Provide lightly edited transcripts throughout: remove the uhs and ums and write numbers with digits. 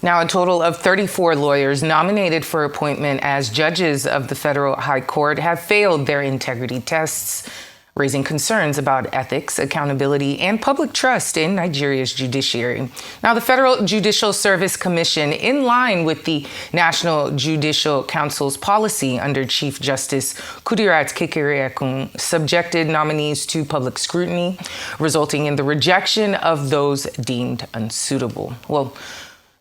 Now, a total of 34 lawyers nominated for appointment as judges of the Federal High Court have failed their integrity tests, raising concerns about ethics, accountability, and public trust in Nigeria's judiciary. Now, the Federal Judicial Service Commission, in line with the National Judicial Council's policy under Chief Justice Kudirat Kekereekun, subjected nominees to public scrutiny, resulting in the rejection of those deemed unsuitable. Well,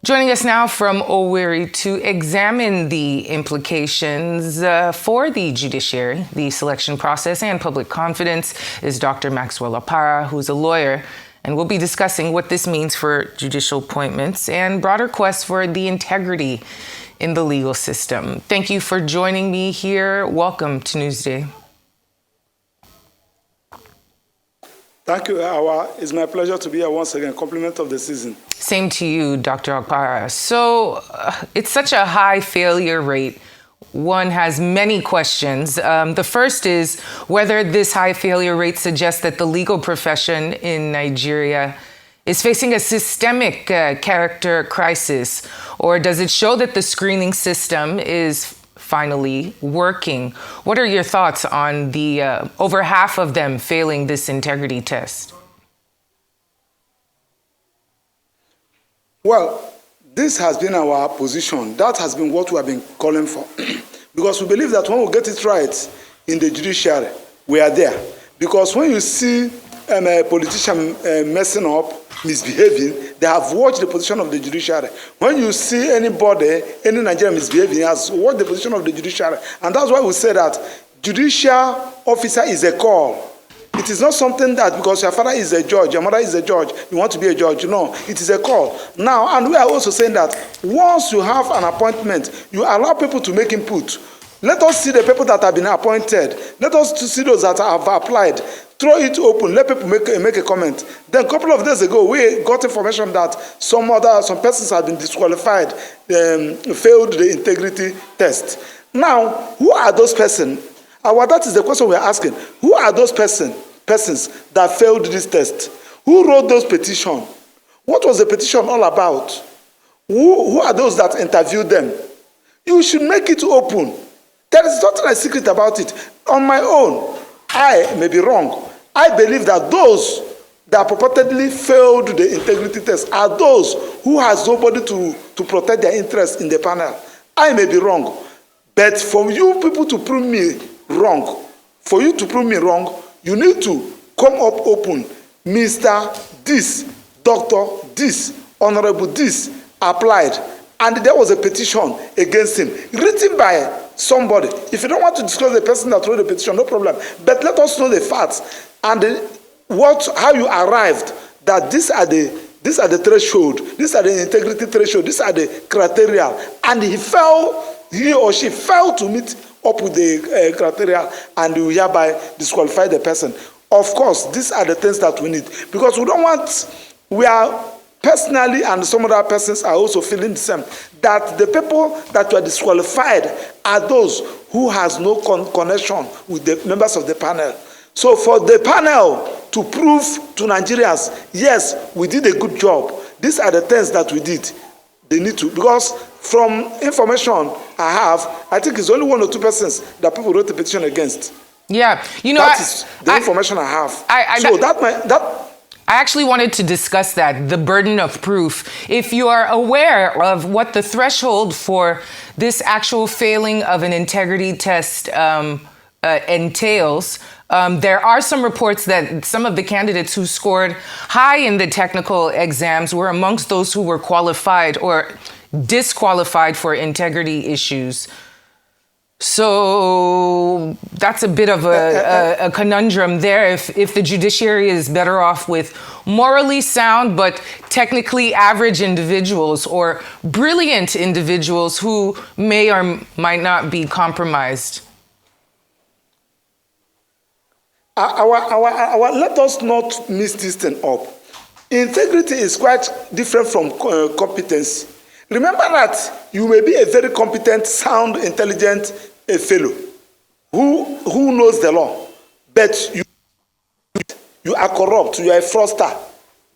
joining us now from Owerri to examine the implications for the judiciary, the selection process, and public confidence is Dr. Maxwell Opara, who's a lawyer, and we'll be discussing what this means for judicial appointments and broader quests for the integrity in the legal system. Thank you for joining me here. Welcome to Newsday. Thank you, Awa. It's my pleasure to be here once again. Compliment of the season. Same to you, Dr. Opara. So it's such a high failure rate. One has many questions. The first is whether this high failure rate suggests that the legal profession in Nigeria is facing a systemic character crisis, or does it show that the screening system is finally working? What are your thoughts on the over half of them failing this integrity test? Well, this has been our position. That has been what we have been calling for. Because we believe that when we get it right in the judiciary, we are there. Because when you see a politician messing up, misbehaving, they have watched the position of the judiciary. When you see anybody, any Nigerian misbehaving, he has watched the position of the judiciary. And that's why we say that judicial officer is a call. It is not something that because your father is a judge, your mother is a judge, you want to be a judge. No, it is a call. Now, and we are also saying that once you have an appointment, you allow people to make input. Let us see the people that have been appointed. Let us see those that have applied. Throw it open. Let people make a comment. Then a couple of days ago, we got information that some persons have been disqualified, failed the integrity test. Now, who are those persons? That is the question we are asking. Who are those persons that failed this test? Who wrote those petitions? What was the petition all about? Who are those that interviewed them? You should make it open. There is nothing a secret about it. On my own, I may be wrong. I believe that those that purportedly failed the integrity test are those who has nobody to protect their interests in the panel. I may be wrong. But for you people to prove me wrong, you need to come up open. Mr. This, Dr. This, Honorable This applied. And there was a petition against him, written by somebody. If you don't want to disclose the person that wrote the petition, no problem. But let us know the facts and how you arrived that these are the threshold, these are the integrity threshold, these are the criteria. And he or she failed to meet up with the criteria, and you hereby disqualify the person. Of course, these are the things that we need, because we are personally, and some other persons are also feeling the same, that the people that were disqualified are those who has no connection with the members of the panel. So for the panel to prove to Nigerians, yes, we did a good job, these are the things that we did, they need to, because from information I have, I think it's only 1 or 2 persons that people wrote the petition against. Yeah, you know, that is the information I have. I actually wanted to discuss that, the burden of proof. If you are aware of what the threshold for this actual failing of an integrity test entails, there are some reports that some of the candidates who scored high in the technical exams were amongst those who were qualified or disqualified for integrity issues. So that's a bit of a conundrum there. If the judiciary is better off with morally sound but technically average individuals or brilliant individuals who may or might not be compromised. Let us not mix this thing up. Integrity is quite different from competence. Remember that you may be a very competent, sound, intelligent fellow who knows the law, but you are corrupt, you are a fraudster,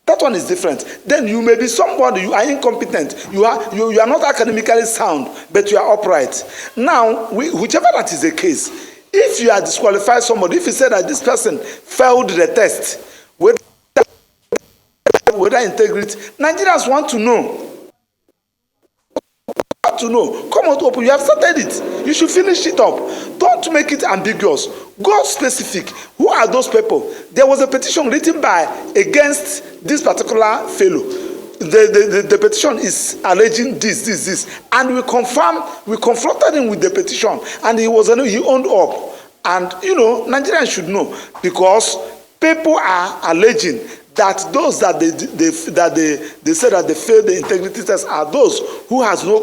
That one is different. Then you may be somebody, you are incompetent, you are not academically sound, but you are upright. Now, whichever that is the case, if you are disqualified somebody, if you say that this person failed the test, whether integrity, Nigerians want to know. Come out open. You have started it. You should finish it up. Don't make it ambiguous. Go specific. Who are those people? There was a petition written against this particular fellow. The petition is alleging this, and we confronted him with the petition, and he owned up. And Nigerians should know, because people are alleging that those that they say that they failed the integrity test are those who has no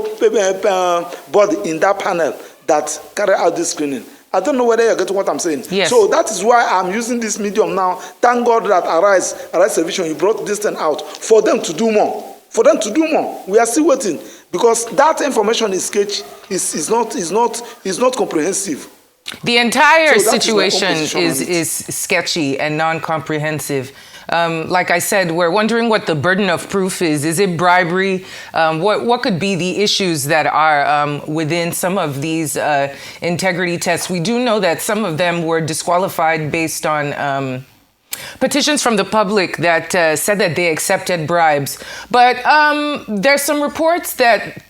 body in that panel that carry out this screening. I don't know whether you're getting what I'm saying. Yes. So that is why I'm using this medium now. Thank God that Arise Television, you brought this thing out for them to do more. For them to do more. We are still waiting, because that information is sketchy, is not comprehensive. The entire situation is sketchy and non-comprehensive. Like I said, we're wondering what the burden of proof is. Is it bribery? What could be the issues that are within some of these integrity tests? We do know that some of them were disqualified based on petitions from the public that said that they accepted bribes. But there's some reports that...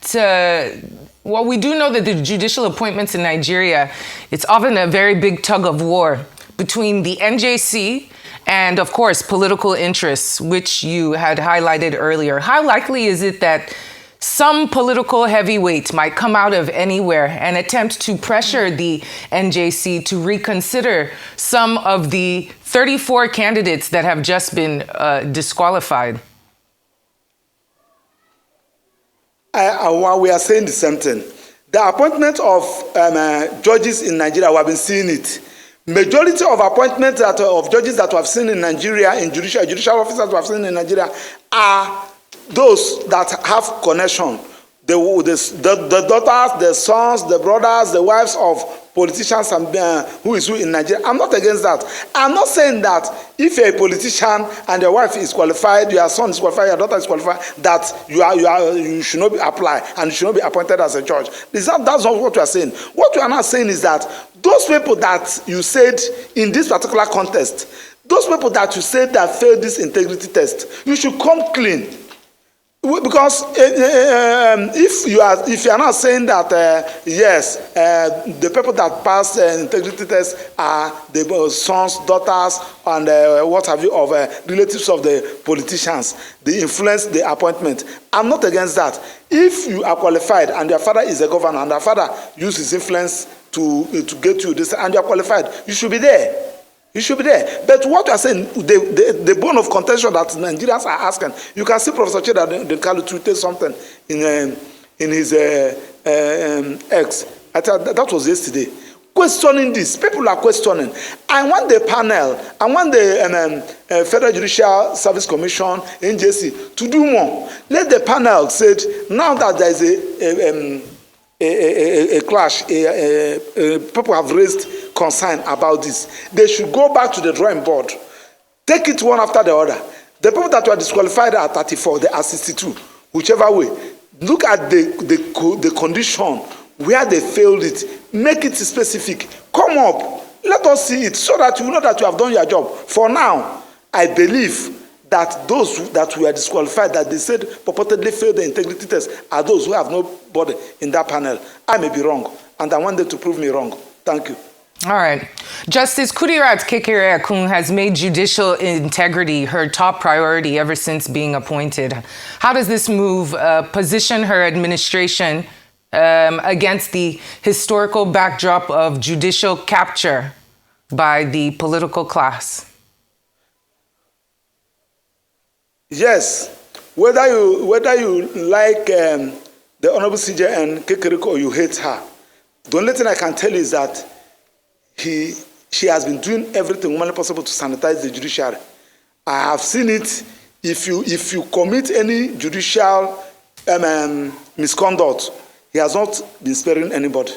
well, we do know that the judicial appointments in Nigeria, it's often a very big tug of war between the NJC and, of course, political interests, which you had highlighted earlier. How likely is it that some political heavyweight might come out of anywhere and attempt to pressure the NJC to reconsider some of the 34 candidates that have just been disqualified? We are saying the same thing. The appointment of judges in Nigeria, we have been seeing it. Majority of appointments of judges that we have seen in Nigeria, in judicial officers we have seen in Nigeria, are those that have connection. The daughters, the sons, the brothers, the wives of politicians and who in Nigeria. I'm not against that. I'm not saying that if you're a politician and your wife is qualified, your son is qualified, your daughter is qualified, that you should not be applied and you should not be appointed as a judge. That's not what we are saying. What we are not saying is that those people that you said in this particular contest, those people that you said that failed this integrity test, you should come clean. Because if you are not saying that yes, the people that pass integrity test are the sons, daughters, and what have you of relatives of the politicians, they influence the appointment. I'm not against that. If you are qualified and your father is a governor and your father uses influence to get you this and you are qualified, you should be there. You should be there. But what you are saying, the bone of contention that Nigerians are asking, you can see Professor Cheda Kalu tweeted something in his X. I thought that was yesterday. Questioning this. People are questioning. I want the panel, I want the Federal Judicial Service Commission, NJC, to do more. Let the panel say, now that there is a clash, people have raised concern about this. They should go back to the drawing board. Take it one after the other. The people that were disqualified are 34, they are 62, whichever way. Look at the condition where they failed it. Make it specific. Come up. Let us see it so that you know that you have done your job. For now, I believe that those that were disqualified, that they said purportedly failed the integrity test, are those who have nobody in that panel. I may be wrong, and I want them to prove me wrong. Thank you. All right. Justice Kudirat Kekere-Ekun has made judicial integrity her top priority ever since being appointed. How does this move position her administration against the historical backdrop of judicial capture by the political class? Yes. Whether you like the Honorable CJN Kekere or you hate her, the only thing I can tell you is that she has been doing everything humanly possible to sanitize the judiciary. I have seen it. If you commit any judicial misconduct, he has not been sparing anybody.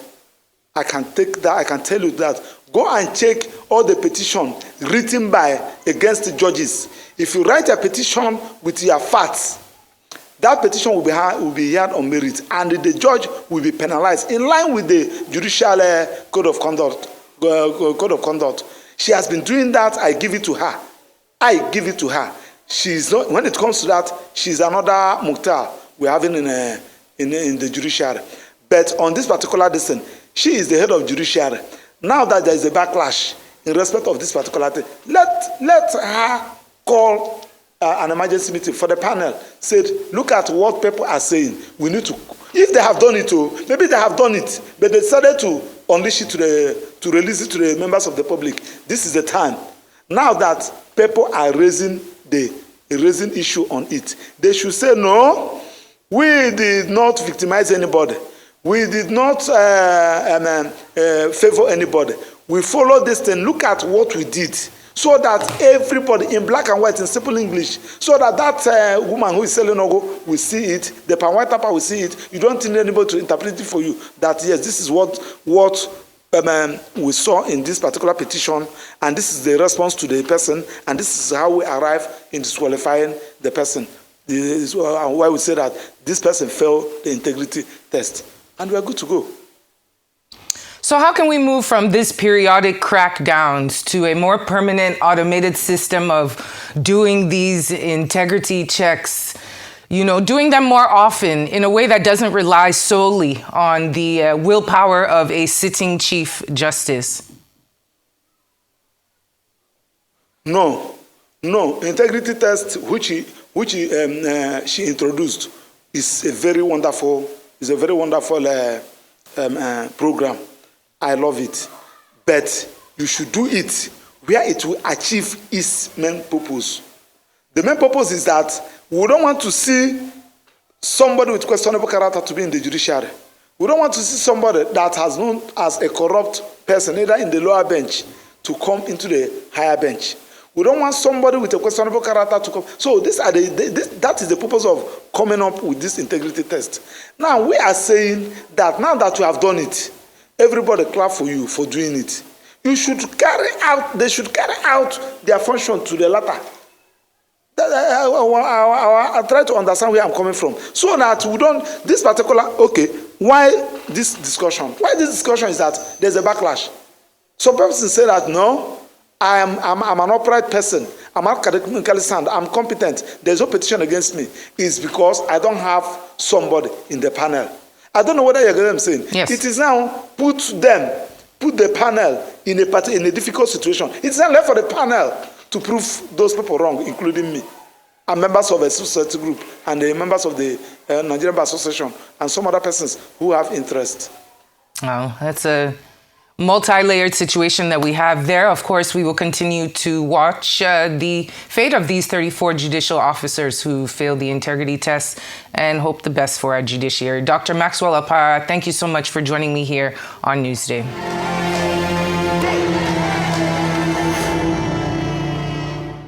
I can take that. I can tell you that. Go and check all the petition written against the judges. If you write a petition with your facts, that petition will be heard on merit, and the judge will be penalized in line with the judicial code of conduct. She has been doing that. I give it to her. She's not. When it comes to that, she's another Mukhtar we're having in the judiciary. But on this particular decision, she is the head of judiciary. Now that there is a backlash in respect of this particular thing, let her call an emergency meeting for the panel. Said, look at what people are saying. We need to, if they have done it, maybe they have done it, but they decided to unleash it to release it to the members of the public. This is the time. Now that people are raising issue on it, they should say, no, we did not victimize anybody. We did not favor anybody. We followed this thing. Look at what we did, so that everybody, in black and white, in simple English, so that woman who is selling ogo will see it, the pan white tapper will see it. You don't need anybody to interpret it for you, that yes, this is what we saw in this particular petition, and this is the response to the person, and this is how we arrive in disqualifying the person. This is why we say that this person failed the integrity test. And we are good to go. So how can we move from this periodic crackdowns to a more permanent automated system of doing these integrity checks, doing them more often in a way that doesn't rely solely on the willpower of a sitting Chief Justice? No. Integrity test, which she introduced, is a very wonderful program. I love it. But you should do it where it will achieve its main purpose. The main purpose is that we don't want to see somebody with questionable character to be in the judiciary. We don't want to see somebody that has known as a corrupt person, either in the lower bench, to come into the higher bench. We don't want somebody with a questionable character to come. So that is the purpose of coming up with this integrity test. Now, we are saying that now that you have done it, everybody clap for you for doing it. They should carry out their function to the letter. I try to understand where I'm coming from. So that we don't, why this discussion? Why this discussion is that there's a backlash. Some persons say that, no, I'm an upright person. I'm academically sound. I'm competent. There's no petition against me. It's because I don't have somebody in the panel. I don't know whether you're getting what I'm saying. Yes. It is now put the panel in a difficult situation. It's now left for the panel to prove those people wrong, including me. I'm members of a society group and the members of the Nigerian Bar Association and some other persons who have interest. Oh, that's a multi-layered situation that we have there. Of course, we will continue to watch the fate of these 34 judicial officers who failed the integrity test and hope the best for our judiciary. Dr. Maxwell Opara, thank you so much for joining me here on Newsday.